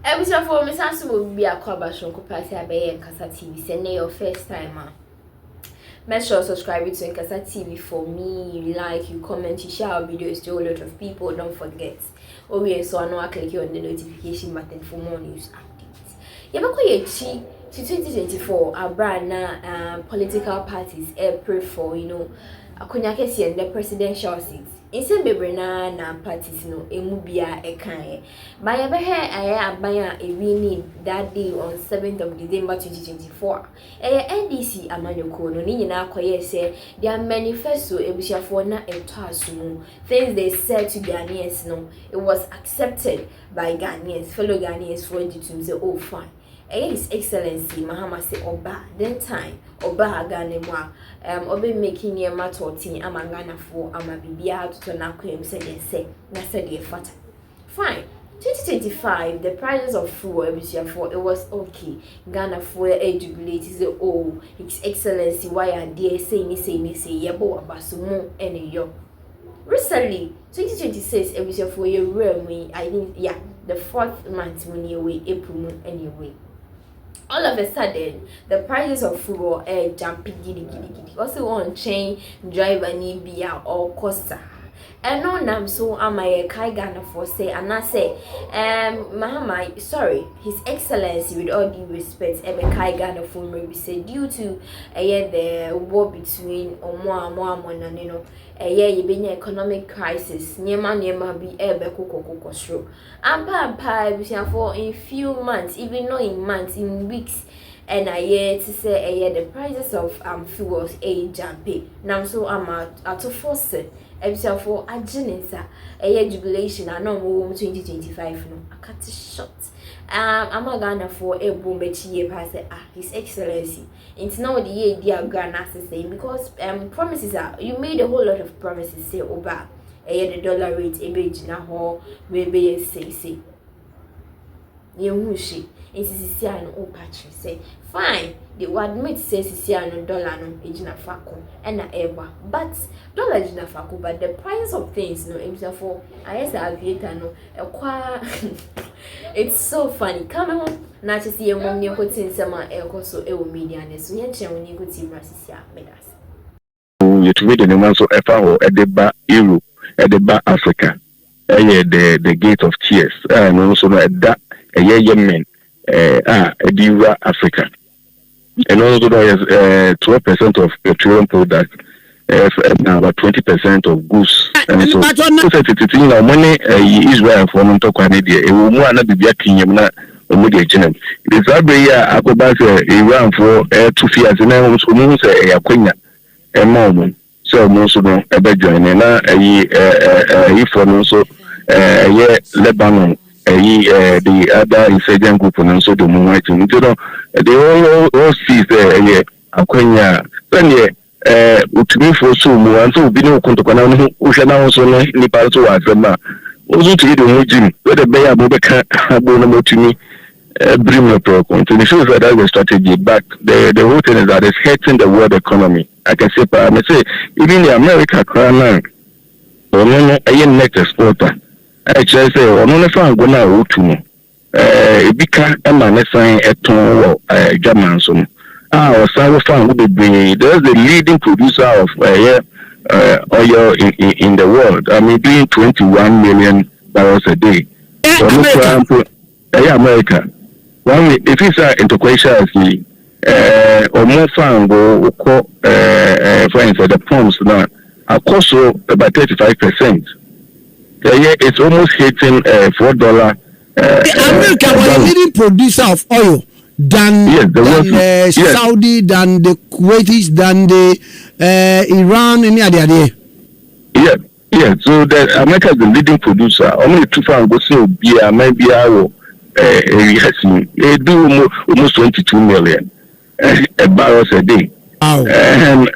Ebusia for me sanso will be a kwabashon ko pase abaye Nkasa TV. Say na your first time. Make sure subscribe to Nkasa TV for me. You like, you comment, you share our videos to a lot of people. Don't forget. Oh yes, so I know I click on the notification button for more news updates. Yabako yechi to 2024 abrana political parties pray for akonya kesi and the presidential seats. Inse bebrena na parties no emu bia ekan ba ya behe aban a winning that day on 7th of December 2024 NDC amanyoko no ni nyina akoye se their manifesto ebusiafo na eto asumu things they said to Ghanaians no it was accepted by Ghanaians fellow Ghanaians for it to say oh fine. His Excellency Mahama say Oba then time Oba Ghana mwa obe making ye matoti amangana for ama bibia to na kwem say na said ye fata fine 2025 the prices of fuel for it was okay Ghana fuel jubilate say oh His Excellency why are there say yebo abasumu ene yo recently 2026 for your realm I think the 4th month when you way April anyway. All of a sudden, the prices of fuel are jumping giddy. Also on chain, driver need be or costa. And no nam so am I kai Ghana for say and I say Mahama sorry, His Excellency with all due respect kai Ghana for maybe say due to the war between Omo and you been economic crisis niema be koko shro ampa for in few months even not in months in weeks and I to say the prices of fuels jumping now so I'm at to force it for agenisa jubilation I know 2025 no I cut it short I'm a Ghana for a boom year pass His Excellency it's now the year dear Ghana say because promises are you made a whole lot of promises say oba the dollar rate na ho we say yehushi insisi an o patri say fine they would admit say sisi an dollar no ejina fako and na eba but dollar ejina fako but the price of things no emisa for I say aviator no it's so funny come on na to see mom ne kotin sama so e wo media ne so ye chen woni kotin rasisi a medas you to read the name so efa ho edeba Europe edeba Africa the gate of tears and also no eda Yemen Ediva Africa and also there is 12% of petroleum products about 20% of goods and so it's money Israel for no to Canada e wo mu ana bibia kinyem na omo de ginem this abe ya akoba se Iran for 2 years na so mu se yakonya e ma omo so mo so no e be join na for no so Lebanon the other insurgent group and so the movement they all see the akwenya then utumi for so mu and so bi no kontokana no uhwe na so no ni pa so wa asema ozu to the mujim where the bear abobeka abo no motumi bring no problem so the shows that the strategy but the whole thing is that it's hurting the world economy I can say I may say even the America crown no net exporter I just say on the fan go na otu no ebika e ma ne san eton wo German so o san wo fan go be there's the leading producer of oil in the world I mean doing 21 million barrels a day so America one if it's into questions or more fan go for instance the pumps now cost about 35%. It's almost hitting $4. America was a leading producer of oil than Saudi, than the Kuwaitis, than the Iran, any other. Yeah. So that America is the leading producer. Only two fans go see beer, maybe they do almost 22 million barrels a day. And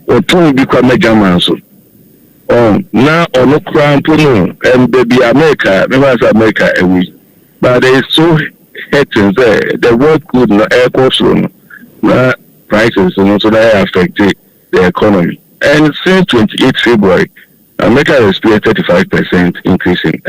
or two become a German so. Now on the crown and baby America, never America away. But they so hurting there. The world could no air cost prices and also that affected the economy. And since 28 February, America has experienced 35% increase in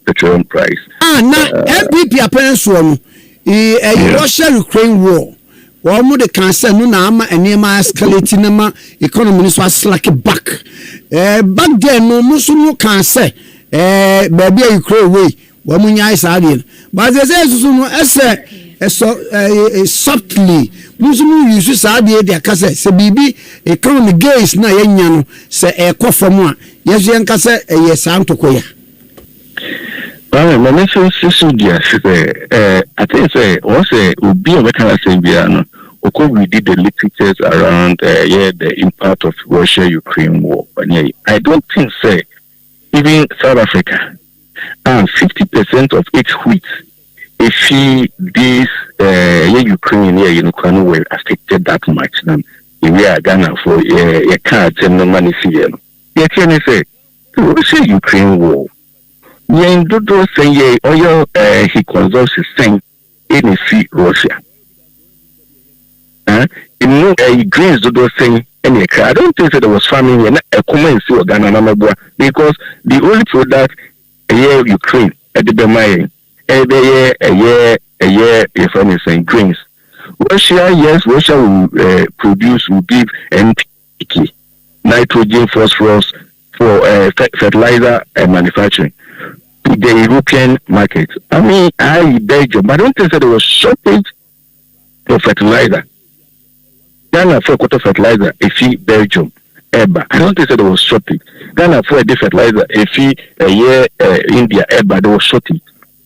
petroleum price. Now MPP appearance one, Russia-Ukraine war. One more the cancer no nama and near my escalating nama economy was slack back. Back then no musumu cancer. Baby Ukraine way. Wamunya is alien. But there's also softly. Musumu use idea their cassette. Se bibi economy gays na yenyano se from yes yankase yes antokoya. Well, my mention Sisudia, I think once Ubi American Saviano, we did the literatures around the impact of Russia-Ukraine war. And I don't think even South Africa, 50% of its wheat, if this Ukraine were affected that much, then we are Ghana for a card and no money here. Yet can you say Russia-Ukraine war? Yen dodo say oil he consults his thing in see Russia. You know grains dodo saying any I don't think that there was farming in a common see Ghana Namabua because the only product Ukraine at the Bemaye a year if I'm saying grains. Russia, yes, Russia will will give NPK, nitrogen, phosphorus for fertilizer and manufacturing. The European market. I mean, Belgium, but I don't think that there was shortage for fertilizer. Ghana for quarter fertilizer, Belgium, Eba. I don't think that there was shortage. Ghana for a fertilizer, India, Eba, there was shortage.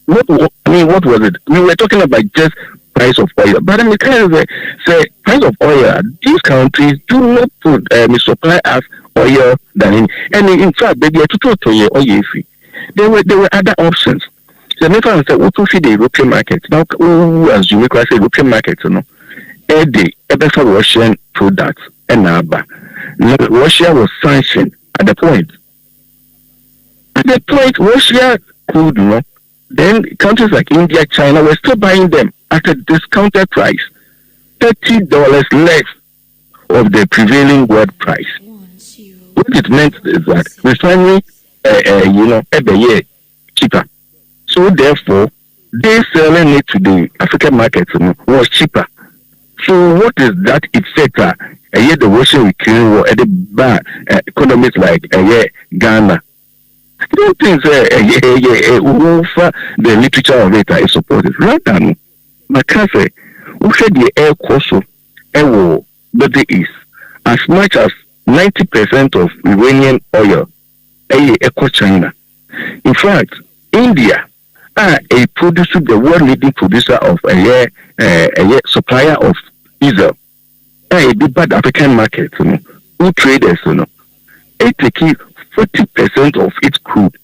What was it? We were talking about just price of oil, but I mean, kind of say price of oil. These countries do not supply us oil than in fact, they are total oil free. There were other options. So never said, "What to feed the European market?" Now, as you make say European market, every Russian products and Russia was sanctioned at the point. At the point, Russia could then countries like India, China were still buying them at a discounted price, $30 less of the prevailing world price. What it meant is that refinery. Every year cheaper. So therefore, they selling it to the African market was cheaper. So what is that effect? The Russia-Ukraine war at the bar economies like Ghana. I don't think the literature of it is supported. Rather, Makase, who said the air course but there is as much as 90% of Iranian oil. Echo China. In fact, India are the world leading producer of a supplier of diesel. A big bad African market, who traders, it take 40% of its crude,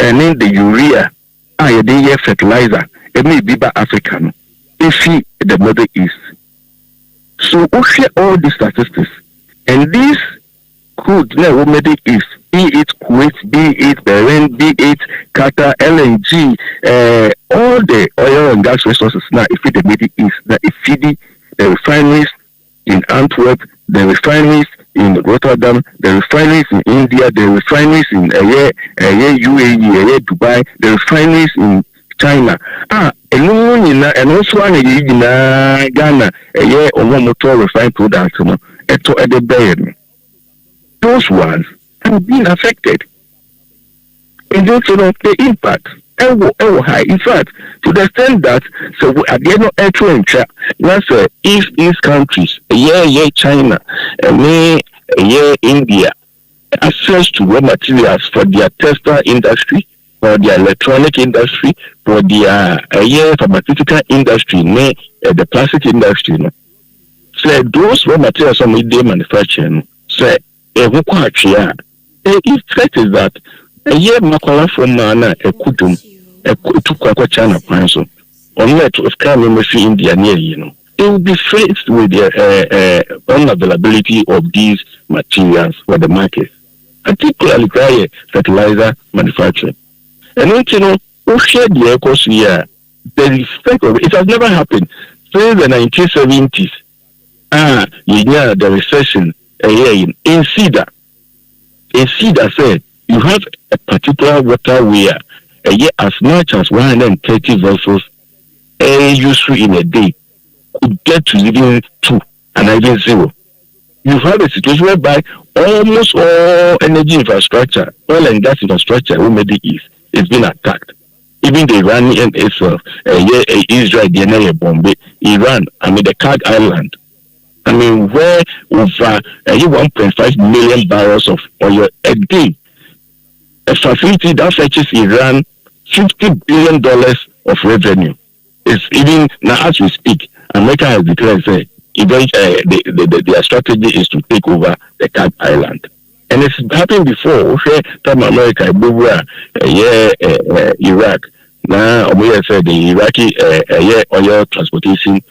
and then the urea, the fertilizer, it may be by African. If the Middle East. So we share all these statistics, and this crude now Middle East. Be it Kuwait, be it Bahrain, be it Qatar, LNG, all the oil and gas resources now, if it the Middle East, that if feeding the refineries in Antwerp, the refineries in Rotterdam, the refineries in India, the refineries in UAE, Dubai, the refineries in China. And also in Ghana, one motor refined products, at the Bayern. Those ones have been affected. And also the impact high. In fact, to the extent that so at the end of that's if these countries, China, India, access to raw materials for their textile industry, for their electronic industry, for their pharmaceutical industry, the plastic industry. So those raw materials some they manufacture, so the effect is that a year Makola from Mana, a Kudum, a Tukwa China Panso, unless of Kamimasi India near, they will be faced with the unavailability of these materials for the market, particularly fertilizer manufacturing. And then, who shared the course here, the effect of it has never happened since the 1970s. The recession in Cedar. a seed that say you have a particular waterway, as much as 130 vessels useful in a day could get to even 2 and even 0. You have a situation whereby almost all energy infrastructure, oil and gas infrastructure in the East is being attacked. Even the Iranian itself, Israel, the Bombay, Iran, the Kurd Island. Where over 1.5 million barrels of oil a day. A facility that fetches Iran $50 billion of revenue. It's even now as we speak, America has declared their strategy is to take over the Kurd Island. And it's happened before. Time America, Iraq. Now we said the Iraqi oil transportation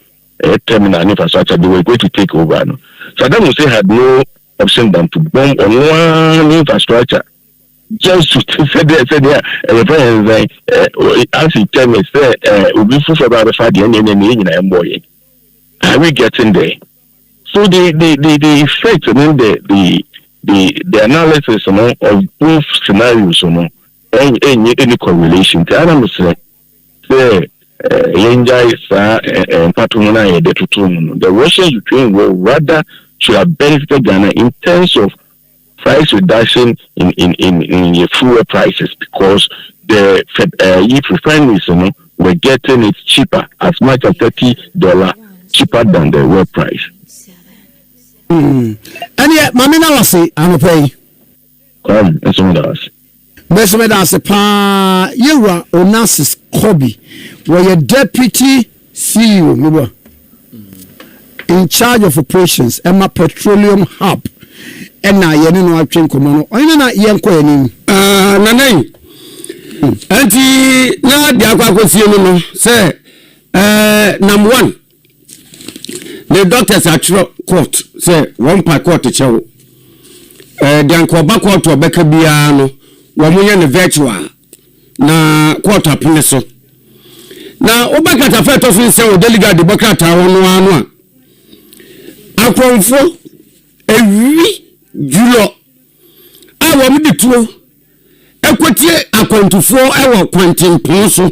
terminal infrastructure, they were going to take over. No? Saddam Hussein had no option than to bomb on one infrastructure. Just to say there, as he tell me, we for about 5 years, are we getting there? So the effect, the analysis of both scenarios, any correlation. The Russian-Ukraine war rather should have benefited Ghana in terms of price reduction in fuel prices, because the refineries were getting it cheaper, as much as $30 cheaper than the world price. And yet, Mamina was say, I'm pay. Come, that's what I was. Mesome da se pa Yura Onassis Kobi were your deputy CEO in charge of operations Emma Petroleum Hub and na yene no atwen komo no na yenko yanim nanai anti na dia kwa kosie no say number 1 the doctors at court say one per court chewo dan ko ba court obeka bia no wamunye ne virtual na court apine so na obeka ta feto so say o delegate demokrata wono anu akonfo ewi julo awo mi dituo ekotie akontufo ewo kwantimpon so